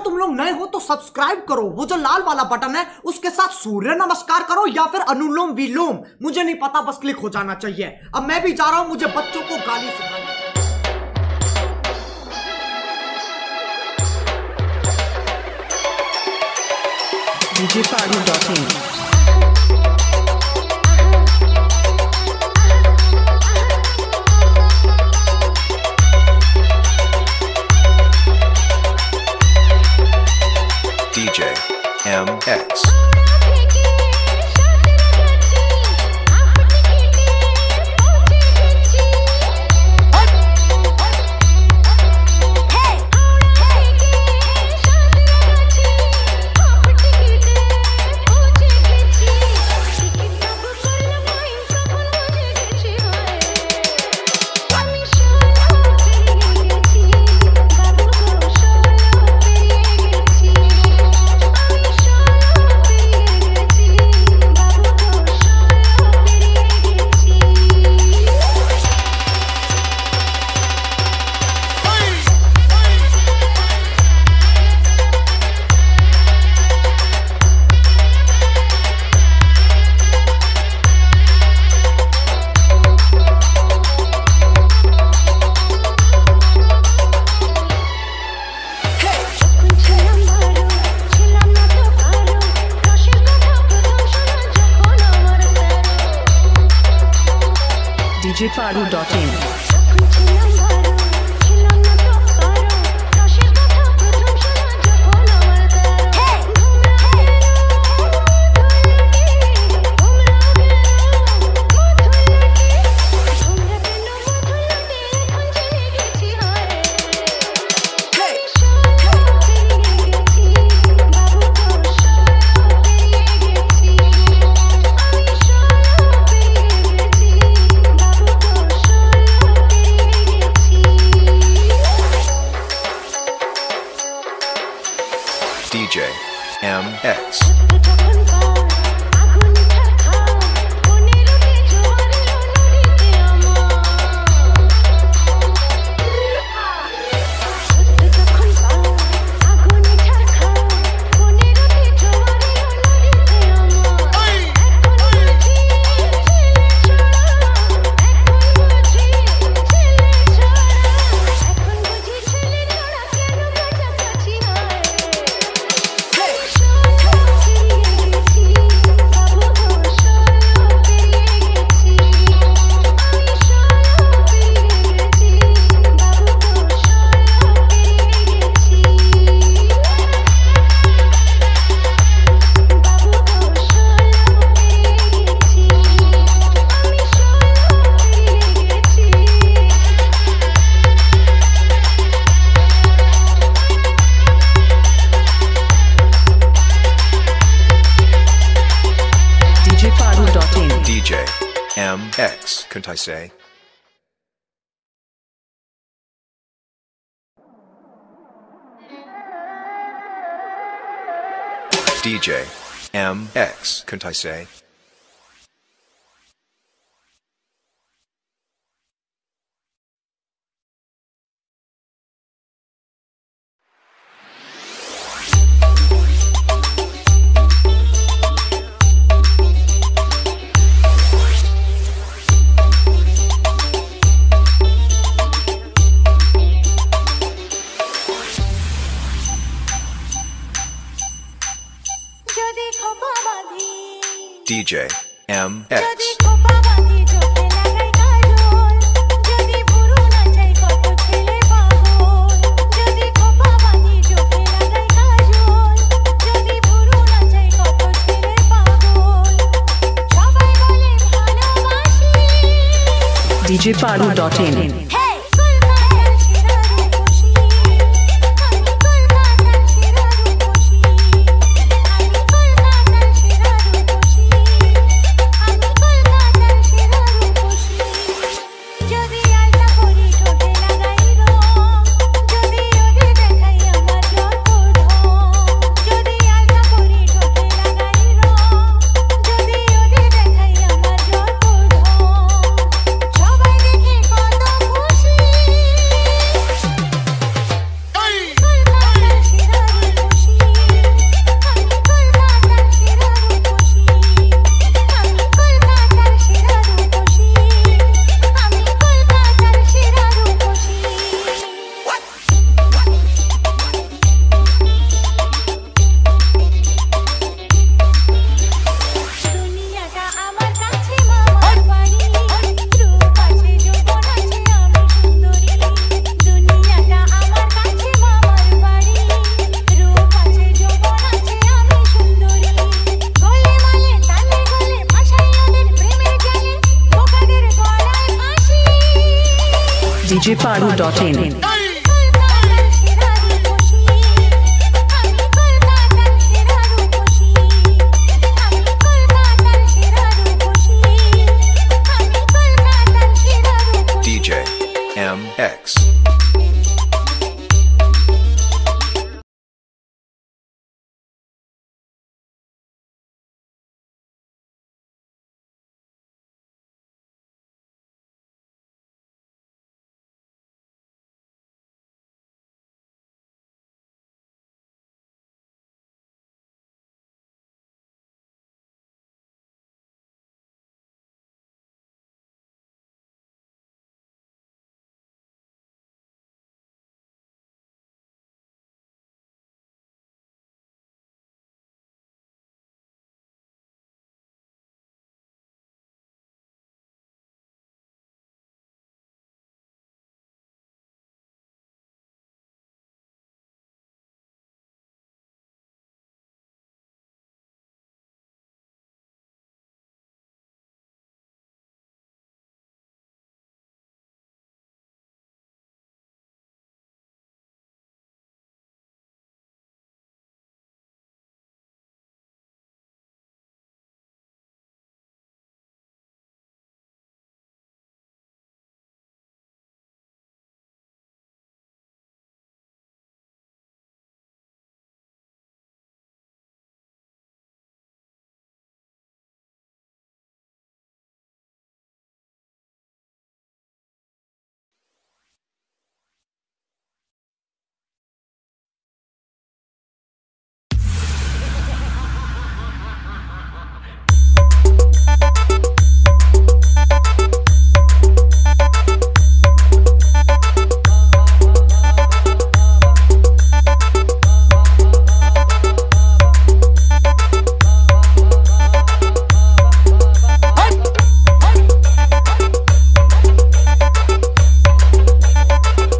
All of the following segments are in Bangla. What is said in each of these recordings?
तुम लोग नए हो तो सब्सक्राइब करो, वो जो लाल वाला बटन है उसके साथ सूर्य नमस्कार करो या फिर अनुलोम विलोम, मुझे नहीं पता, बस क्लिक हो जाना चाहिए। अब मैं भी जा रहा हूं, मुझे बच्चों को गाली सिखानी। djparu.in DJ MX djparu.in DJ MX DJ MX, couldn't I say? DJ MX, couldn't I say? DJ MX djparu.in djpadu.in DJ MX.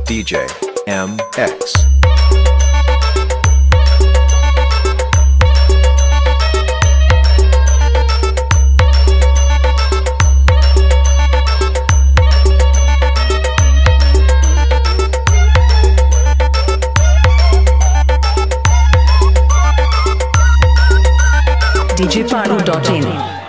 DJ MX. djpadu.in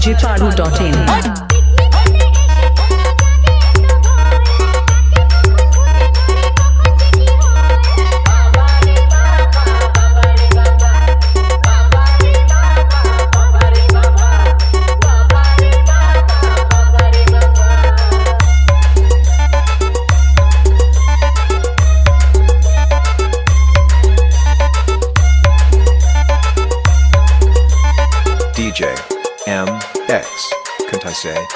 djpadu.in DJ MX. Couldn't I say?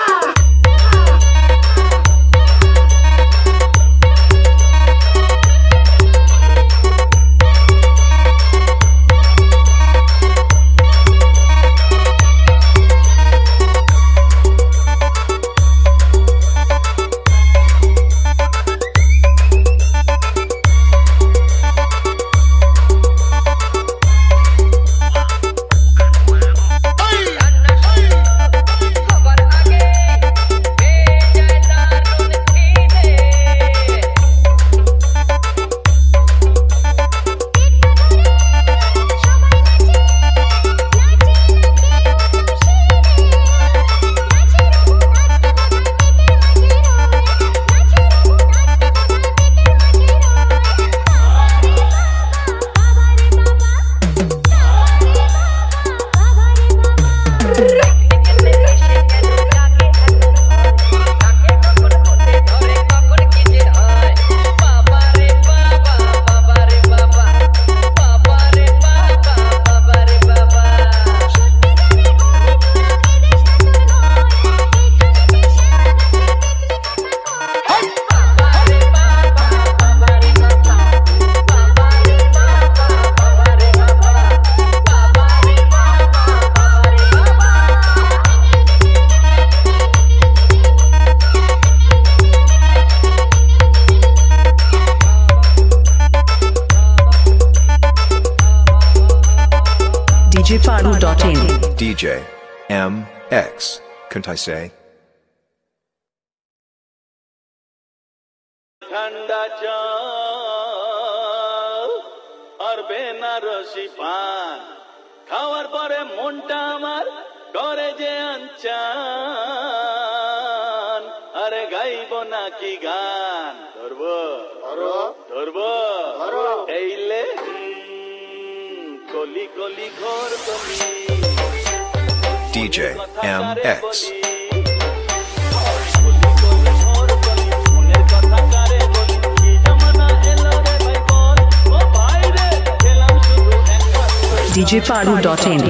djpadu.in DJ MX Kuntaise. ঠান্ডা চাল আর বেনারসি পান খাওয়ার পরে মনটা আমার করে যে আনচান আরে গাইব নাকি গান ধরবো ধরবো এইলে কলি কলি ঘর কলি DJ MX. djpadu.in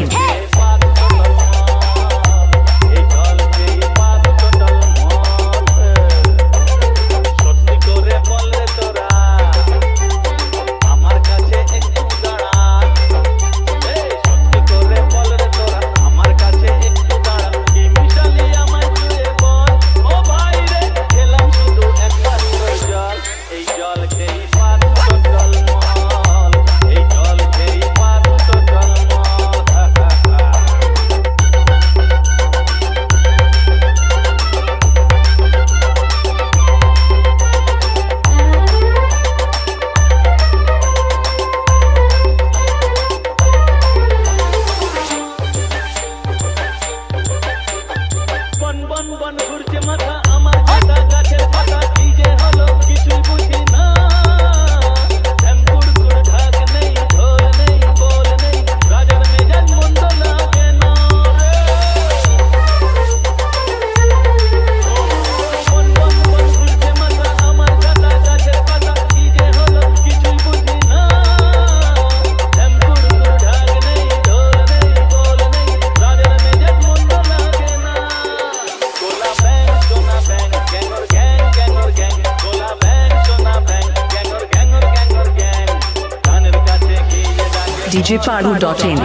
djpadu.in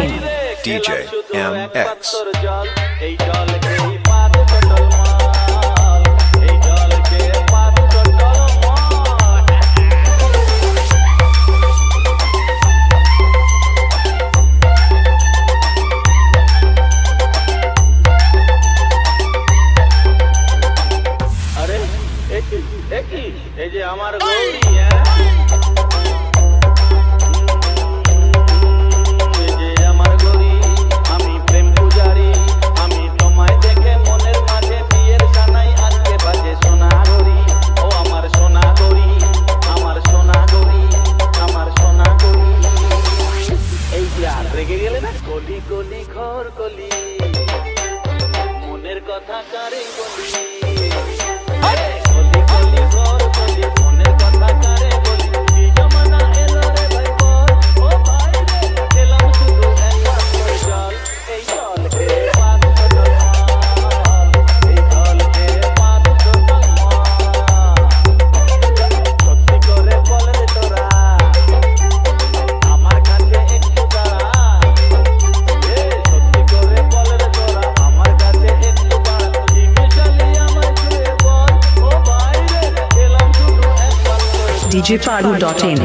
DJ MX. আরে এই যে আমার গৌরী রেগে গেলে না কলি কলি ঘর কলি মনের কথা কারে বলি কলি কলি ঘর কলি মনের কথা কারে বলি কি জমানা এলো রে ভাই বল ও ভাই রে খেলাম শুধু একটা জল এই জল খেয়ে পাত চটল এই জল খেয়ে পাত চটল সত্যি করে বল রে তোরা আমার কাছে একটু দাঁড়া সত্যি করে বল রে তোরা আমার কাছে একটু দাঁড়া কি মিশালি আমার ছুঁয়ে বল ও ভাই রে খেলাম শুধু একটা djpadu.in